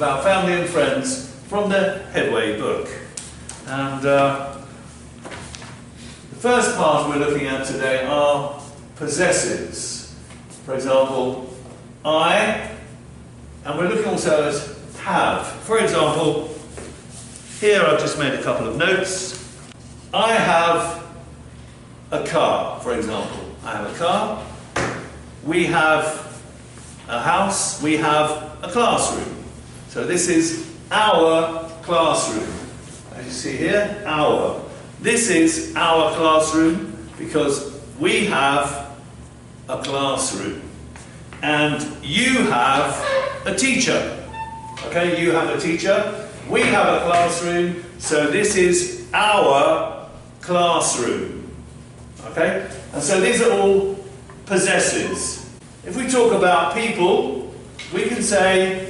about family and friends from the Headway book. And the first part we're looking at today are possessives. For example, I, and we're looking also at have. For example, here I've just made a couple of notes. I have a car, for example. I have a car. We have a house. We have a classroom. So this is our classroom. As you see here, our. This is our classroom because we have a classroom. And you have a teacher. Okay, you have a teacher. We have a classroom. So this is our classroom. Okay? And so these are all possessives. If we talk about people, we can say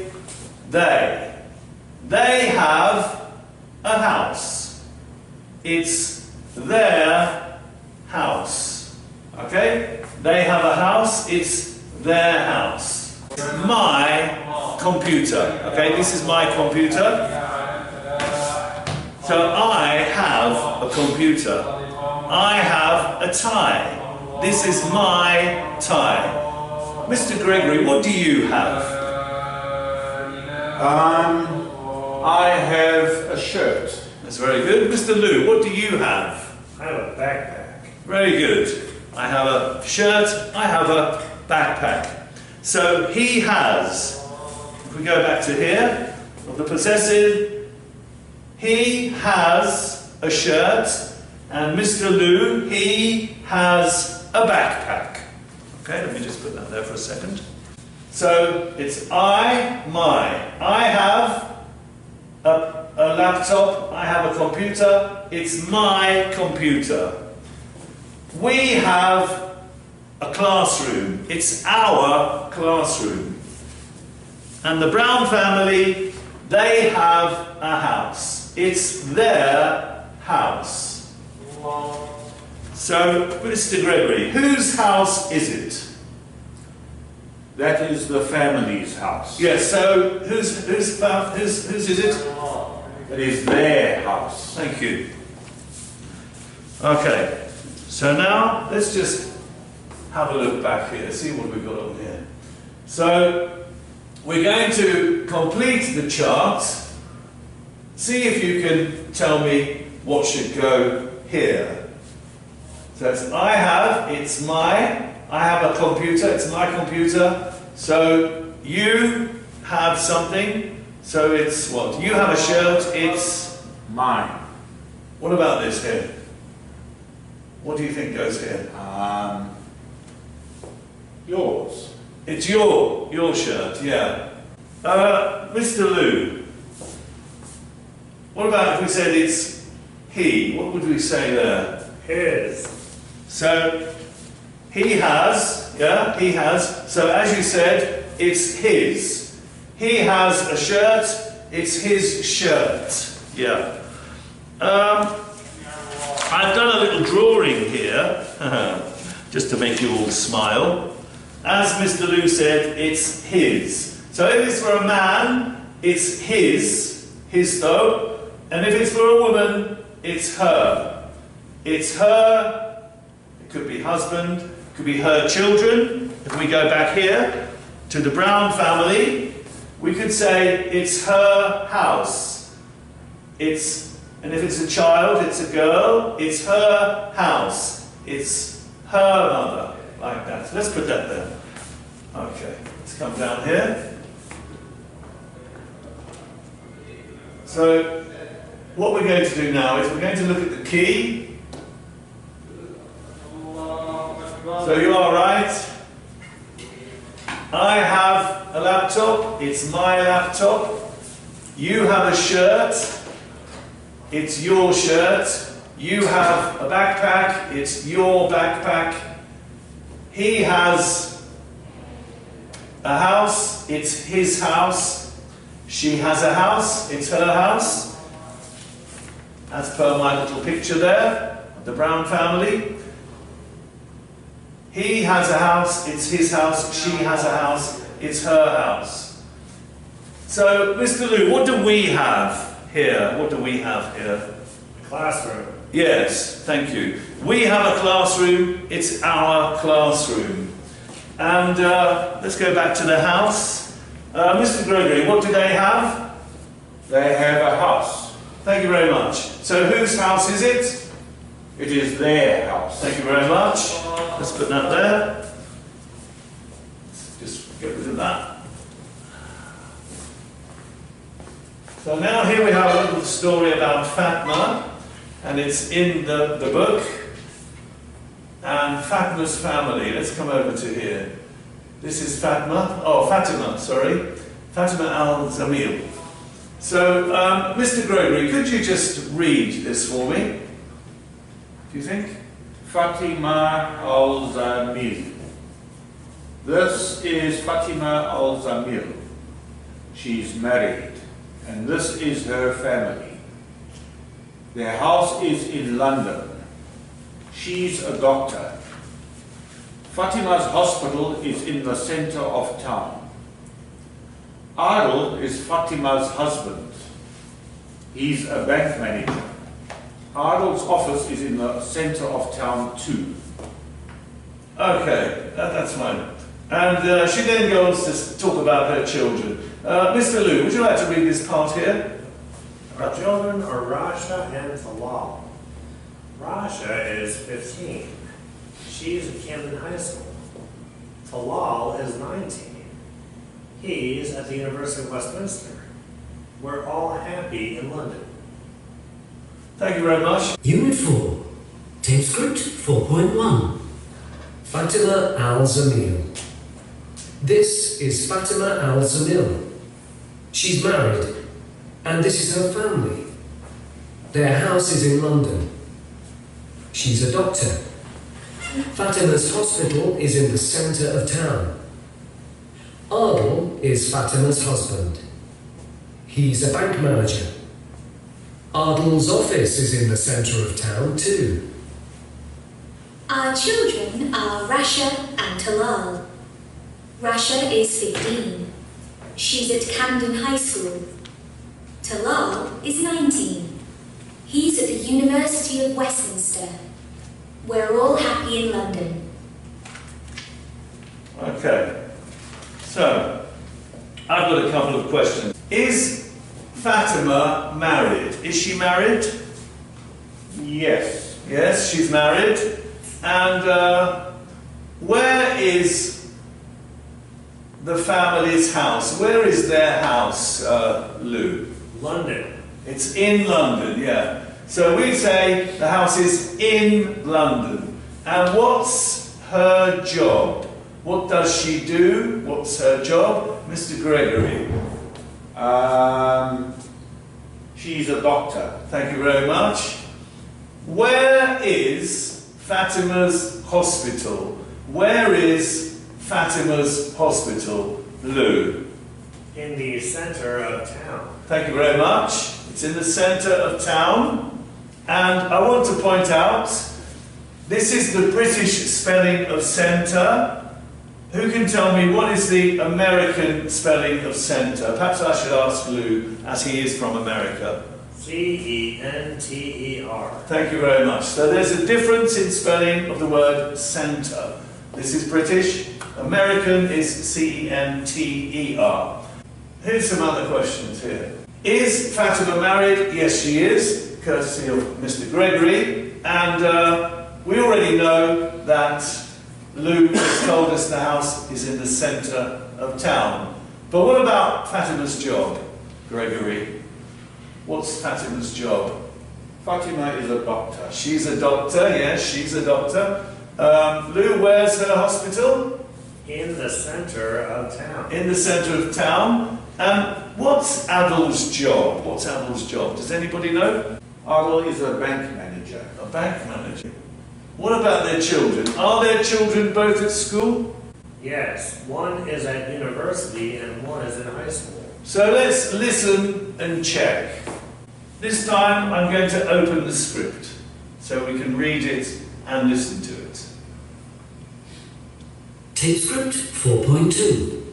they. They have a house. It's their house. Okay? They have a house. It's their house. My computer. Okay, this is my computer. So I have a computer. I have a tie. This is my tie. Mr. Gregory, what do you have? I have a shirt. That's very good. Mr. Lou, what do you have? I have a backpack. Very good. I have a shirt. I have a backpack. So he has. If we go back to here, of the possessive, he has a shirt, and Mr. Lou, he has a backpack. Okay, let me just put that there for a second. So it's I, my. I have a laptop, I have a computer, it's my computer. We have a classroom, it's our classroom. And the Brown family, they have a house. It's their house. So, Mr. Gregory, whose house is it? That is the family's house. Yes, so whose is it? It is their house. Thank you. Okay, so now let's just have a look back here, see what we've got on here. So, we're going to complete the chart. See if you can tell me what should go here. So it's I have, it's my. I have a computer, it's my computer. So you have something, so it's what? You have a shirt, it's Mine. What about this here? What do you think goes here? Yours. It's your shirt, yeah. Mr. Lou, what about if we said it's he? What would we say there? His. So, he has, yeah, he has. So as you said, it's his. He has a shirt, it's his shirt. Yeah. I've done a little drawing here, just to make you all smile. As Mr. Lou said, it's his. So if it's for a man, it's his though. And if it's for a woman, it's her. It's her. It could be husband, it could be her children. If we go back here to the Brown family, we could say it's her house. And if it's a child, it's a girl, it's her house. It's her mother, like that. So let's put that there. Okay, let's come down here. So, what we're going to do now is we're going to look at the key. So you are right. I have a laptop, it's my laptop. You have a shirt, it's your shirt. You have a backpack, it's your backpack. He has a house, it's his house. She has a house, it's her house. As per my little picture there, of the Brown family. He has a house, it's his house. She has a house, it's her house. So, Mr. Lou, what do we have here? What do we have here? Classroom. Yes, thank you. We have a classroom. It's our classroom. And let's go back to the house. Mr. Gregory, what do they have? They have a house. Thank you very much. So whose house is it? It is their house. Thank you very much. Let's put that there. Let's just get rid of that. So now here we have a little story about Fatma, and it's in the book. And Fatma's family. Let's come over to here. This is Fatima, sorry. Fatima al-Zamil. So, Mr. Gregory, could you just read this for me? Do you think? Fatima al-Zamil. This is Fatima al-Zamil. She's married, and this is her family. Their house is in London. She's a doctor. Fatima's hospital is in the centre of town. Adil is Fatima's husband. He's a bank manager. Adil's office is in the centre of town too. Okay, that's fine. And she then goes to talk about her children. Mr. Lou, would you like to read this part here? Our children are Rasha and Talal. Rasha is 15. She's at Camden High School. Talal is 19. He's at the University of Westminster. We're all happy in London. Thank you very much. Unit 4, Tape Script 4.1. Fatima al-Zamil. This is Fatima al-Zamil. She's married, and this is her family. Their house is in London. She's a doctor. Fatima's hospital is in the centre of town. Adil is Fatima's husband. He's a bank manager. Adil's office is in the centre of town too. Our children are Rasha and Talal. Rasha is 15. She's at Camden High School. Talal is 19. He's at the University of Westminster. We're all happy in London. Okay. So, I've got a couple of questions. Is Fatima married? Is she married? Yes. Yes, she's married. And where is the family's house? Where is their house, Lou? London. It's in London, yeah. So we say the house is in London. And what's her job? What does she do? What's her job? Mr. Gregory. She's a doctor. Thank you very much. Where is Fatima's hospital? Where is Fatima's hospital, Lou? In the centre of town. Thank you very much. It's in the centre of town. And I want to point out, this is the British spelling of centre. Who can tell me what is the American spelling of centre? Perhaps I should ask Lou, as he is from America. C-E-N-T-E-R. Thank you very much. So there's a difference in spelling of the word centre. This is British. American is C-E-N-T-E-R. Here's some other questions here. Is Fatima married? Yes, she is, courtesy of Mr. Gregory. And we already know that Lou has told us the house is in the centre of town. But what about Fatima's job, Gregory? What's Fatima's job? Fatima is a doctor. She's a doctor, yes, she's a doctor. Lou, where's her hospital? In the centre of town. In the centre of town. And what's Adil's job? What's Adil's job? Does anybody know? Adil is a bank manager. A bank manager. What about their children? Are their children both at school? Yes, one is at university and one is in high school. So let's listen and check. This time I'm going to open the script so we can read it and listen to it. Tape Script 4.2.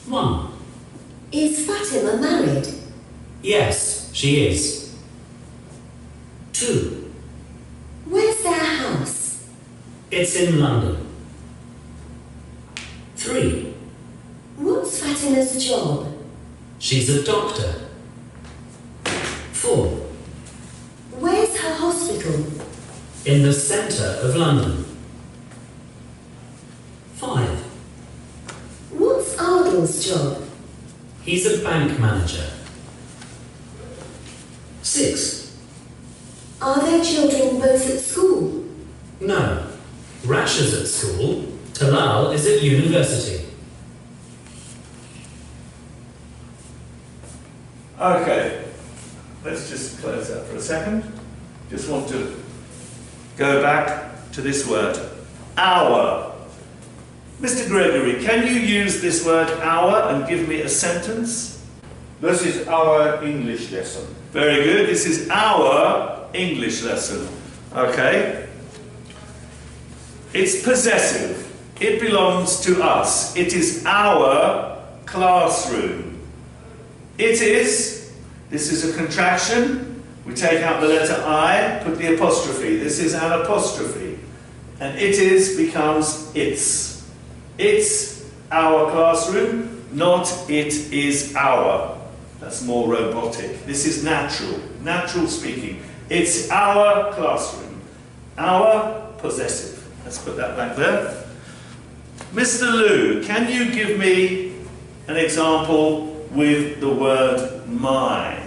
1. Is Fatima married? Yes, she is. 2. Where's their house? It's in London. 3. What's Fatima's job? She's a doctor. 4. Where's her hospital? In the centre of London. 5. What's Adil's job? He's a bank manager. 6. Are their children both at school? No. Rasha's at school. Talal is at university. Okay, let's just close that for a second. Just want to go back to this word, our. Mr. Gregory, can you use this word our and give me a sentence? This is our English lesson. Very good, this is our English lesson. Okay. It's possessive. It belongs to us. It is our classroom. It is, this is a contraction. We take out the letter I, put the apostrophe. This is an apostrophe. And it is becomes its. It's our classroom, not it is our. That's more robotic. This is natural, natural speaking. It's our classroom. Our possessive. Let's put that back there. Mr. Liu, can you give me an example with the word my?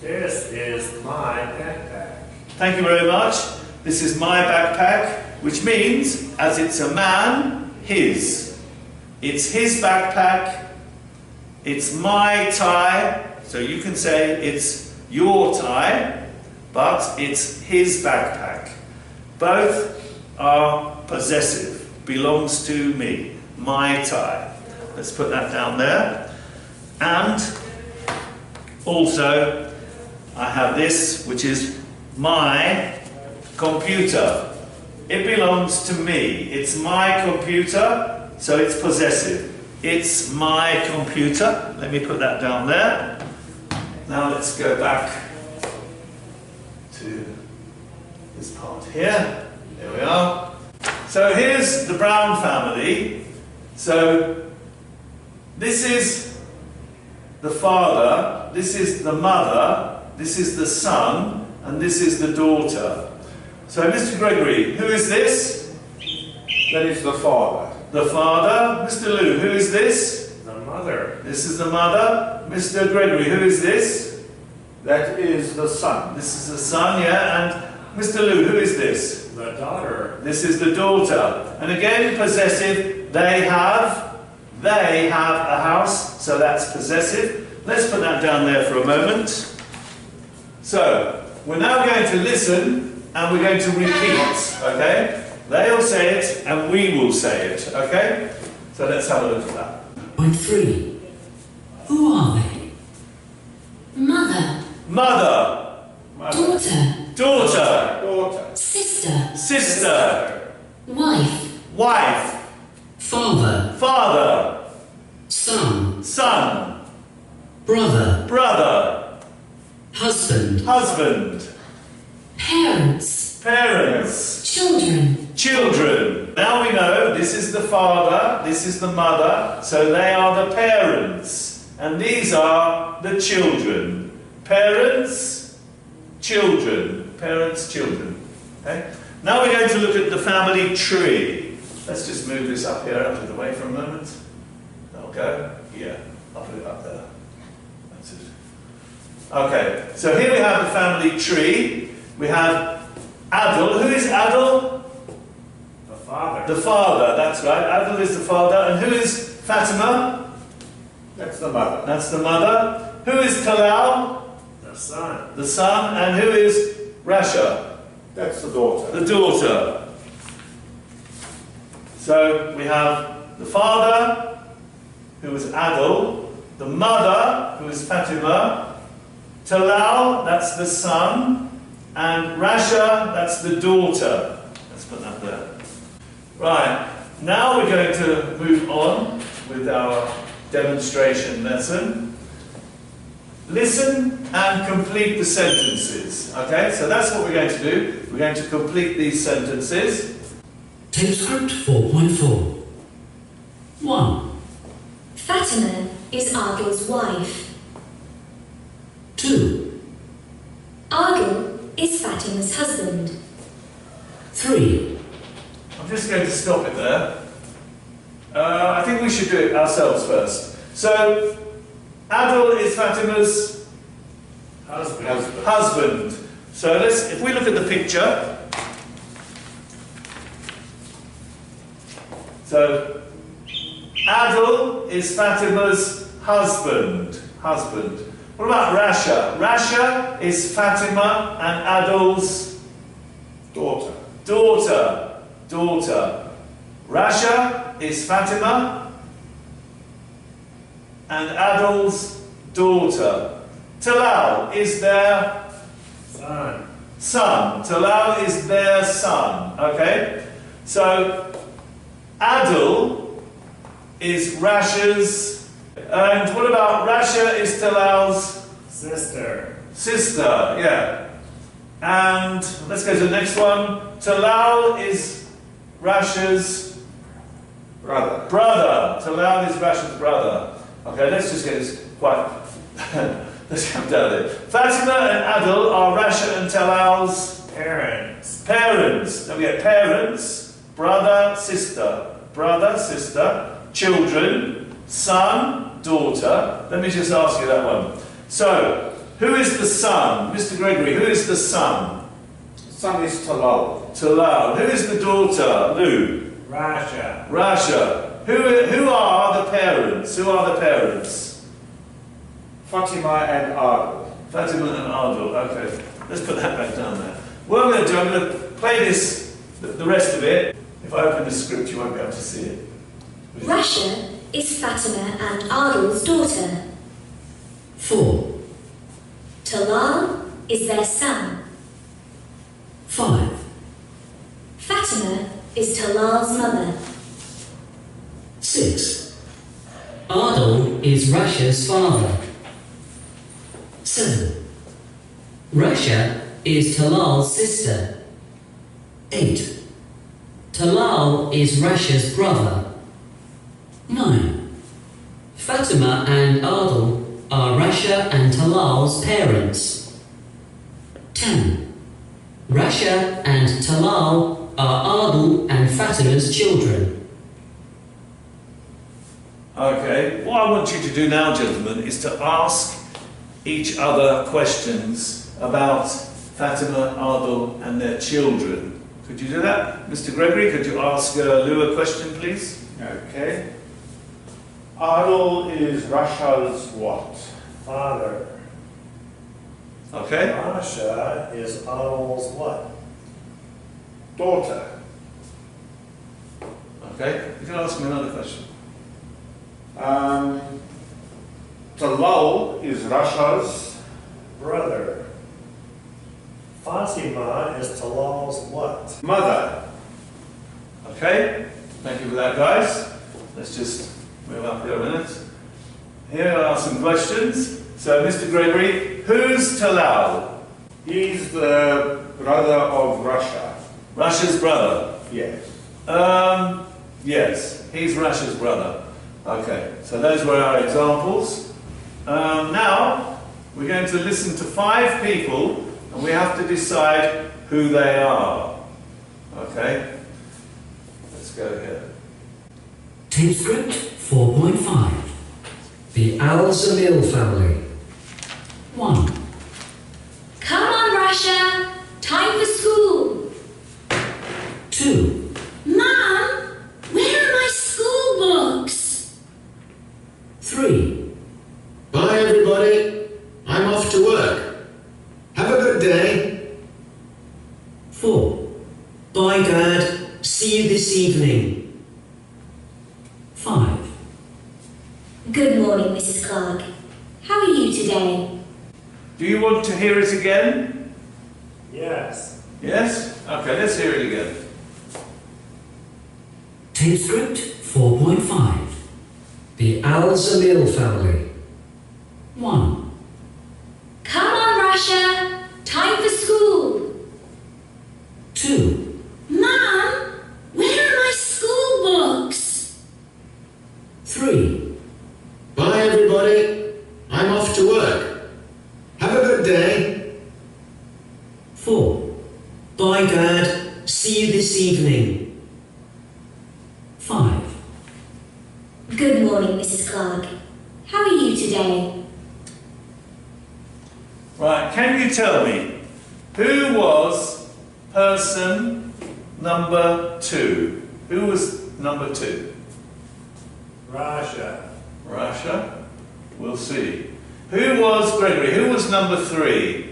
This is my backpack. Thank you very much. This is my backpack, which means, as it's a man, his. It's his backpack. It's my tie. So you can say it's your tie, but it's his backpack. Both are possessive. Belongs to me. My tie. Let's put that down there. And also, I have this, which is my computer. It belongs to me. It's my computer, so it's possessive. It's my computer. Let me put that down there. Now let's go back to this part here. There we are. So here's the Brown family. So this is the father, this is the mother, this is the son, and this is the daughter. So Mr. Gregory, who is this? That is the father. The father. Mr. Liu, who is this? The mother. This is the mother. Mr. Gregory, who is this? That is the son. This is the son, yeah. And Mr. Liu, who is this? The daughter. This is the daughter. And again, possessive. They have a house, so that's possessive. Let's put that down there for a moment. So, we're now going to listen and we're going to repeat, okay? They'll say it and we will say it, okay? So let's have a look at that. Point 3. Who are they? Mother. Mother. Daughter. Daughter. Daughter. Sister. Sister. Wife. Wife. Father. Father. Son. Son. Brother. Brother. Husband. Husband. Parents. Parents. Children. Children. Now we know this is the father, this is the mother, so they are the parents. And these are the children. Parents, children. Parents, children. Okay? Now we're going to look at the family tree. Let's just move this up here out of the way for a moment. That'll go. Yeah, I'll put it up there. That's it. Okay, so here we have the family tree. We have Adil. Who is Adil? The father. The father, that's right. Adil is the father. And who is Fatima? That's the mother. That's the mother. Who is Talal? The son. The son. And who is Rasha? That's the daughter. The daughter. So we have the father, who is Adil, the mother, who is Fatima, Talal, that's the son, and Rasha, that's the daughter. Let's put that there. Right, now we're going to move on with our demonstration lesson. Listen and complete the sentences. Okay, so that's what we're going to do. We're going to complete these sentences. Tape script 4.4. 1, Fatima is Adil's wife. 2, Adil is Fatima's husband. 3, I'm just going to stop it there. I think we should do it ourselves first. So, Adil is Fatima's husband. So if we look at the picture. So, Adil is Fatima's husband. What about Rasha? Rasha is Fatima and Adil's daughter. Rasha is Fatima and Adil's daughter. Talal is their son. Talal is their son. Okay? So, Adil is Rasha's, and what about Rasha is Talal's sister, yeah. And let's go to the next one. Talal is Rasha's brother. Talal is Rasha's brother. Okay, let's just get this quite. Let's come down there. Fatima and Adil are Rasha and Talal's Parents. Don't we get parents, brother, sister, children, son, daughter. Let me just ask you that one. So, who is the son? Mr. Gregory, who is the son? Son is Talal. Talal. Who is the daughter? Lou. Rasha. Who are the parents? Fatima and Adil. Fatima and Adil. Okay. Let's put that back down there. What I'm going to do, I'm going to play this, the rest of it. If I open the script, you won't be able to see it. Rasha is Fatima and Adil's daughter. 4, Talal is their son. 5, Fatima is Talal's mother. 6, Adil is Rasha's father. 7, Rasha is Talal's sister. 8, Talal is Rasha's brother. 9, Fatima and Adil are Rasha and Talal's parents. 10, Rasha and Talal are Adil and Fatima's children. Okay, what I want you to do now, gentlemen, is to ask each other questions about Fatima, Adil and their children. Could you do that? Mr. Gregory, could you ask Lou a question, please? Okay. Adil is Rasha's what? Father. Okay. Rasha is Adil's what? Daughter. Okay, you can ask me another question. Talal is Rasha's Brother. Fatima is Talal's what? mother. Okay, thank you for that, guys. Let's just move up here a minute. Here are some questions. So, Mr. Gregory, who's Talal? He's the brother of Rasha. Rasha's brother. Yes. Yes, he's Rasha's brother. Okay, so those were our examples. Now, we're going to listen to 5 people and we have to decide who they are. Okay? Let's go here. Tape script 4.5. The Al-Zamil family. 1, Come on, Rasha! Time for school! 2, Mom, where are my school books? 3, Bye everybody, I'm off to work. Have a good day. 4, Bye, Dad. See you this evening. 5, Good morning, Mrs. Clark. How are you today? Do you want to hear it again? Yes. Yes? Okay, let's hear it again. Tape script 4.5. The Al-Zamil family. 1. Come on, Rasha. Time for school. 2. Mom, where are my school books? 3. Bye, everybody. I'm off to work. Have a good day. 4. Bye, Dad. See you this evening. 5. Good morning, Mrs. Clark. How are you today? Right, can you tell me who was person number 2? Who was number 2? Rasha. Rasha? We'll see. Who was Gregory? Who was number 3?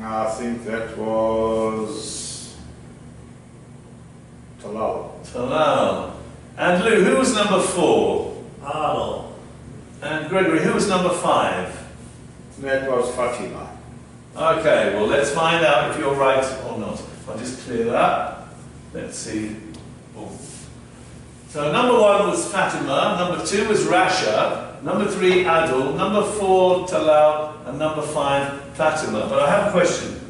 I think that was Talal. Talal. And Lou, who was number 4? Adel. And Gregory, who was number 5? That was Fatima. Okay, well let's find out if you're right or not. I'll just clear that. Let's see. Oh. So number 1 was Fatima, number 2 was Rasha, number 3 Adil, number 4 Talal, and number 5 Fatima. But I have a question.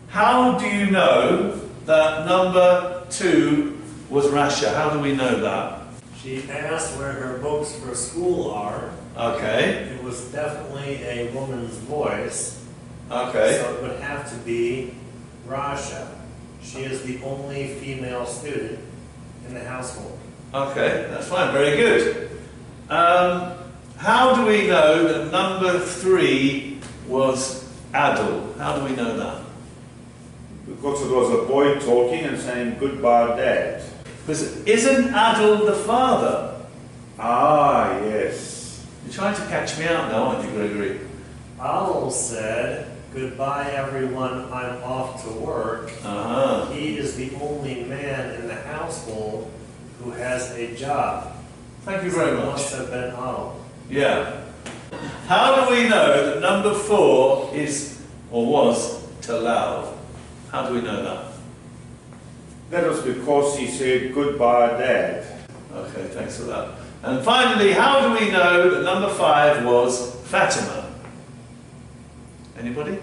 How do you know that number 2 was Rasha? How do we know that? She asked where her books for school are. Okay, It was definitely a woman's voice. okay. So it would have to be Rasha. She is the only female student in the household. Okay, that's fine, very good. How do we know that number 3 was Adil? How do we know that? Because it was a boy talking and saying goodbye, Dad. Because isn't Adil the father? Ah, yes. You're trying to catch me out now, aren't you, Gregory? Adel said, "Goodbye, everyone, I'm off to work." Uh-huh. He is the only man in the household who has a job. Thank you very So it much. must have been Adel. Yeah. How do we know that number 4 is, or was, Talal? How do we know that? That was because he said goodbye, Dad. Okay, thanks for that. And finally, how do we know that number 5 was Fatima? Anybody?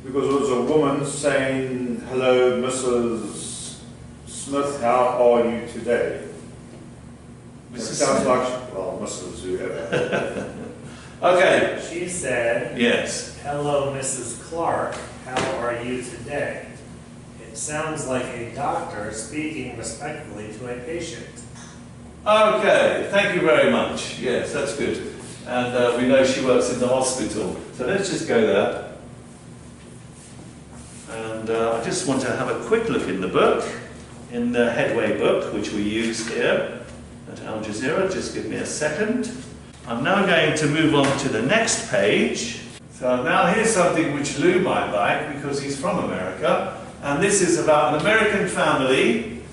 Because it was a woman saying, hello, Mrs. Smith, how are you today? It Mrs. sounds Smith? like, well, Mrs. whoever. Okay, She said, yes. "Hello, Mrs. Clark, how are you today?" It sounds like a doctor speaking respectfully to a patient. Okay, thank you very much. Yes, that's good. And we know she works in the hospital. So let's just go there. And I just want to have a quick look in the book, in the Headway book, which we use here at Al Jazeera. Just give me a second. I'm now going to move on to the next page. So now here's something which Lou might like because he's from America. And this is about an American family,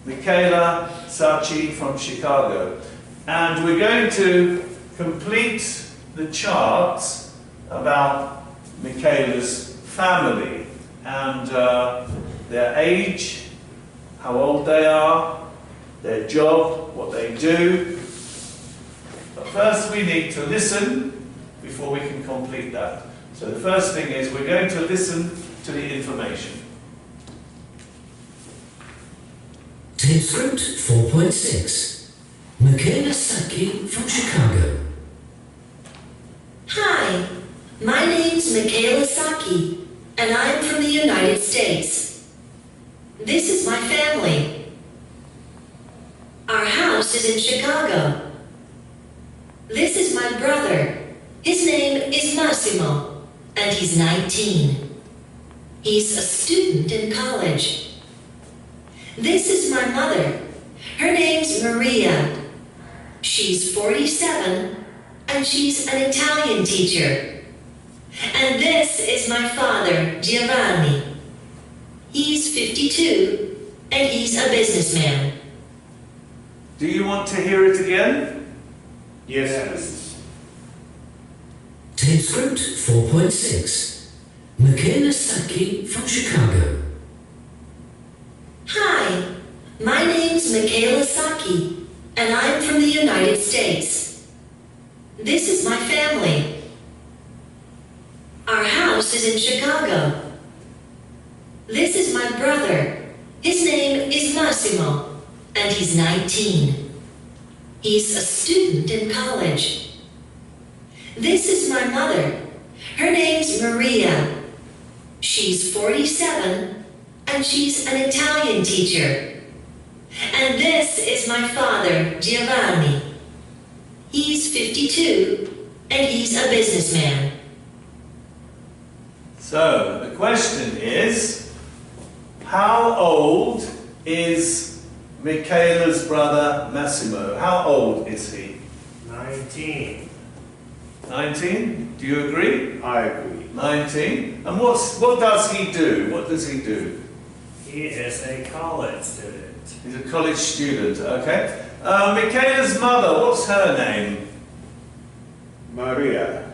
Michaela Sachi from Chicago. And we're going to complete the charts about Michaela's family and their age, how old they are, their job, what they do. But first we need to listen before we can complete that. So the first thing is we're going to listen to the information. Tape script 4.6. Michaela Saki from Chicago. Hi, my name's Michaela Saki, and I'm from the United States. This is my family. Our house is in Chicago. This is my brother. His name is Massimo, and he's 19. He's a student in college. This is my mother. Her name's Maria. She's 47, and she's an Italian teacher. And this is my father, Giovanni. He's 52, and he's a businessman. Do you want to hear it again? Yes. Tape script 4.6. Michaela Saki from Chicago. Hi, my name's Michaela Saki, and I'm from the United States. This is my family. Our house is in Chicago. This is my brother. His name is Massimo, and he's 19. He's a student in college. This is my mother. Her name's Maria. She's 47, and she's an Italian teacher. And this is my father, Giovanni. He's 52, and he's a businessman. So, the question is, how old is Michaela's brother Massimo? How old is he? 19. 19? Do you agree? I agree. 19. And what does he do? What does he do? He is a college student. He's a college student, okay. Michaela's mother, what's her name? Maria.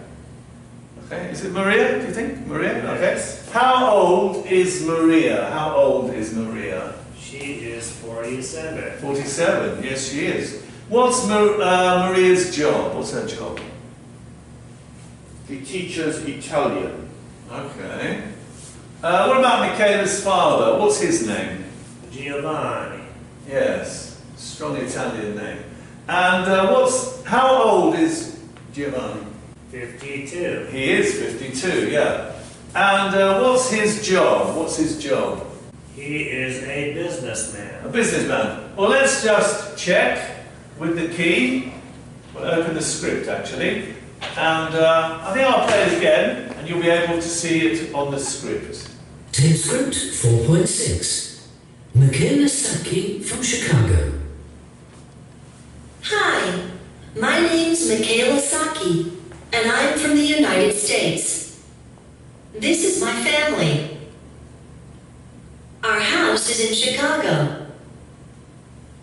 Okay, is it Maria, do you think? Maria? Yes. Okay. How old is Maria? How old is Maria? She is 47. 47, yes she is. What's Maria's job? What's her job? He teaches Italian. Okay. What about Michaela's father? What's his name? Giovanni. Yes, strong Italian name. And how old is Giovanni? 52. He is 52, yeah. And what's his job? What's his job? He is a businessman. A businessman. Well, let's just check with the key. We'll open the script, actually. And I think I'll play it again, and you'll be able to see it on the script. Tape script 4.6. Michaela Sacchi from Chicago. Hi, my name's Michaela Sacchi, and I'm from the United States. This is my family. Our house is in Chicago.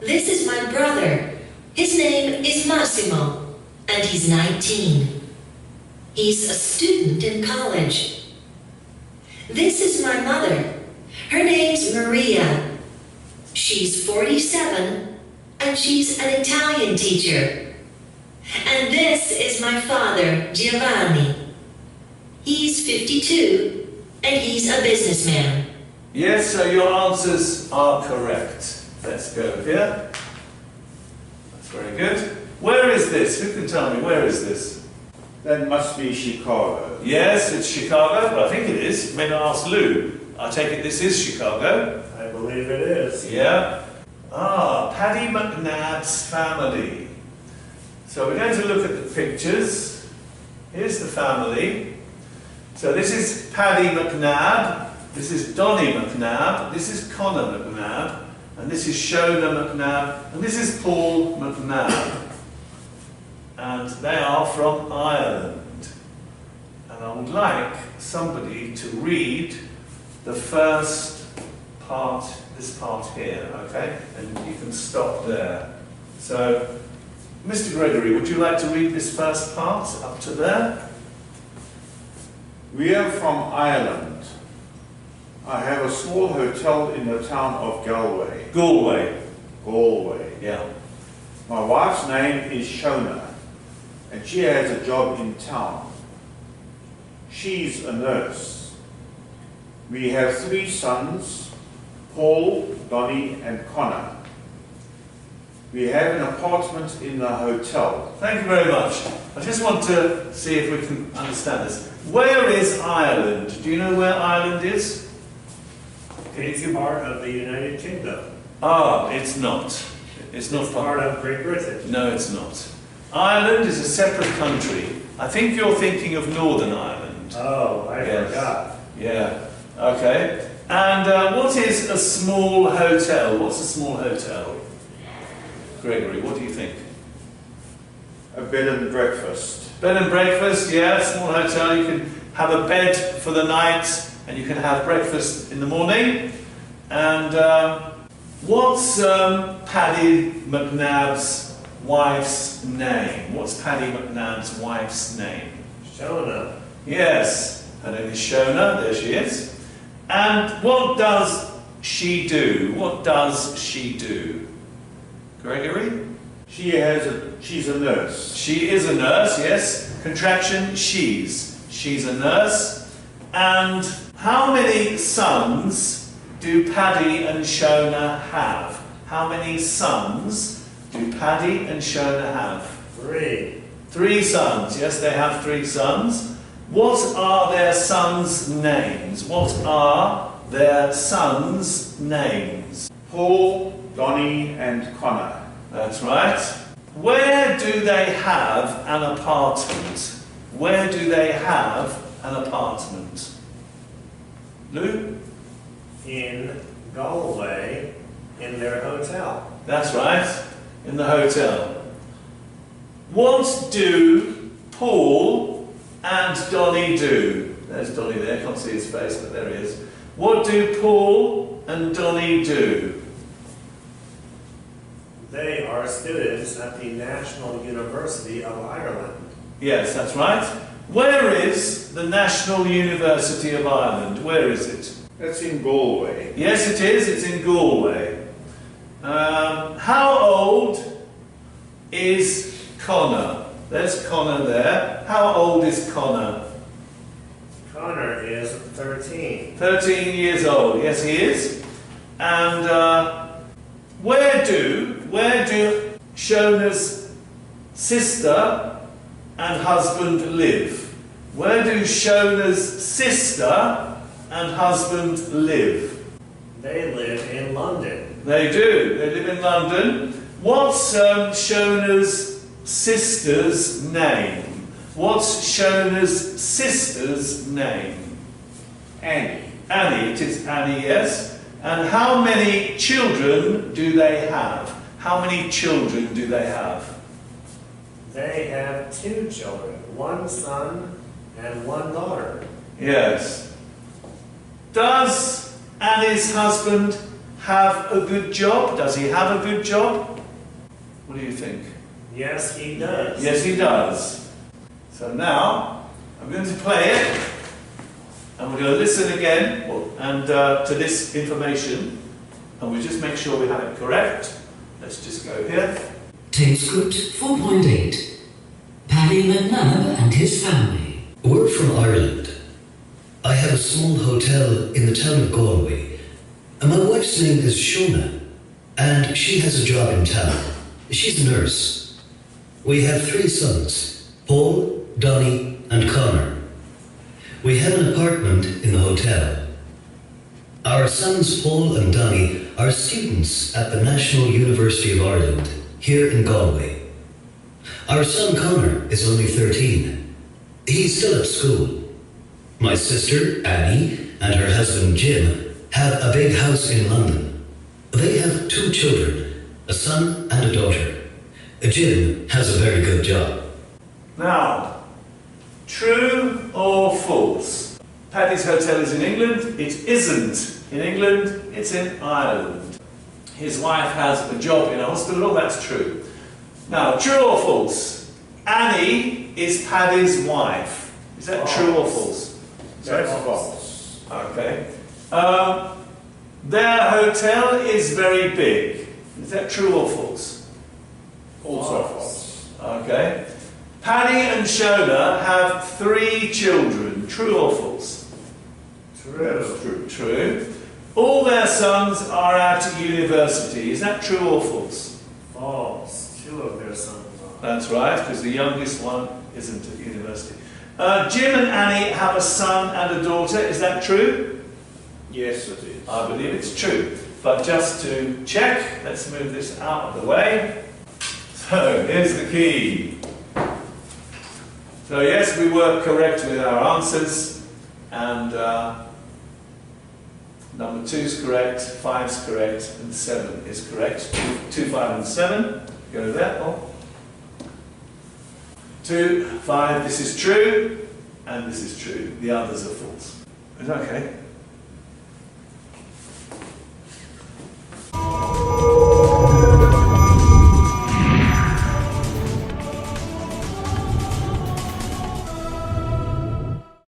This is my brother. His name is Massimo, and he's 19. He's a student in college. This is my mother. Her name's Maria. She's 47, and she's an Italian teacher. And this is my father, Giovanni. He's 52, and he's a businessman. Yes, so your answers are correct. Let's go here. That's very good. Where is this? Who can tell me, where is this? That must be Chicago. Yes, it's Chicago, but I think it is. Maybe I'll ask Lou. I take it this is Chicago. I believe it is. Yeah. Paddy McNabb's family. So we're going to look at the pictures. Here's the family. So this is Paddy McNabb. This is Donnie McNabb. This is Connor McNabb. And this is Shona McNabb. And this is Paul McNabb. And they are from Ireland. And I would like somebody to read the first part, this part here, okay? And you can stop there. So, Mr. Gregory, would you like to read this first part up to there? We are from Ireland. I have a small hotel in the town of Galway. Galway. Galway. Yeah. My wife's name is Shona, and she has a job in town. She's a nurse. We have 3 sons, Paul, Donnie, and Connor. We have an apartment in the hotel. Thank you very much. I just want to see if we can understand this. Where is Ireland? Do you know where Ireland is? It's part of the United Kingdom. It's not. It's not It's part of Great Britain. No, it's not. Ireland is a separate country. I think you're thinking of Northern Ireland. Oh, I Yes. forgot. Yeah. Okay. And what is a small hotel? What's a small hotel? Gregory, what do you think? A bed and breakfast. Bed and breakfast, yeah, small hotel. You can have a bed for the night and you can have breakfast in the morning. And what's Paddy McNabb's wife's name? What's Paddy McNabb's wife's name? Shona. Yes, her name is Shona, there she is. And what does she do? What does she do? Gregory? She's a nurse. She is a nurse, yes. Contraction, she's. She's a nurse. And how many sons do Paddy and Shona have? How many sons do Paddy and Shona have? 3. 3 sons. Yes, they have 3 sons. What are their sons' names? What are their sons' names? Paul, Donnie, and Connor. That's right. Where do they have an apartment? Where do they have an apartment? Lou? In Galway, in their hotel. That's right, in the hotel. What do Paul and Donnie do? There's Donnie there, can't see his face, but there he is. What do Paul and Donnie do? They are students at the National University of Ireland. Yes, that's right. Where is the National University of Ireland? Where is it? That's in Galway. Yes, it is. It's in Galway. How old is Connor? There's Connor there. How old is Connor? Connor is 13. 13 years old. Yes, he is. And where do Shona's sister and husband live? Where do Shona's sister and husband live? They live in London. They do. They live in London. What's Shona's sister's name? What's Shona's sister's name? Annie. Annie. It is Annie, yes. And how many children do they have? How many children do they have? They have 2 children, 1 son and 1 daughter. Yes. Does Annie's husband have a good job? Does he have a good job? What do you think? Yes, he does. Yes, he does. So now, I'm going to play it, and we're going to listen again and to this information, and we just make sure we have it correct. Let's just go here. Tape script 4.8. Paddy McNabb and his family. We're from Ireland. I have a small hotel in the town of Galway, and my wife's name is Shona, and she has a job in town. She's a nurse. We have 3 sons, Paul, Donnie, and Connor. We have an apartment in the hotel. Our sons Paul and Donnie are students at the National University of Ireland, here in Galway. Our son Connor is only 13. He's still at school. My sister, Annie, and her husband Jim have a big house in London. They have 2 children, a son and a daughter. Jim has a very good job. Now, true or false? Paddy's hotel is in England. It isn't in England, it's in Ireland. His wife has a job in a hospital. That's true. Now, true or false? Annie is Paddy's wife. Is that true or false? That's false. Okay. Their hotel is very big. Is that true or false? Also false. Okay. Paddy and Shona have 3 children. True or false? True. True. True. All their sons are at university. Is that true or false? False. 2 of their sons are. That's right, because the youngest one isn't at university. Jim and Annie have a son and a daughter. Is that true? Yes, it is. I believe it's true. But just to check, let's move this out of the way. So, here's the key. So yes, we were correct with our answers, and number 2 is correct, 5 is correct, and 7 is correct. 2, 5, and 7. Go there. Oh. 2, 5, this is true, and this is true. The others are false. Is that okay?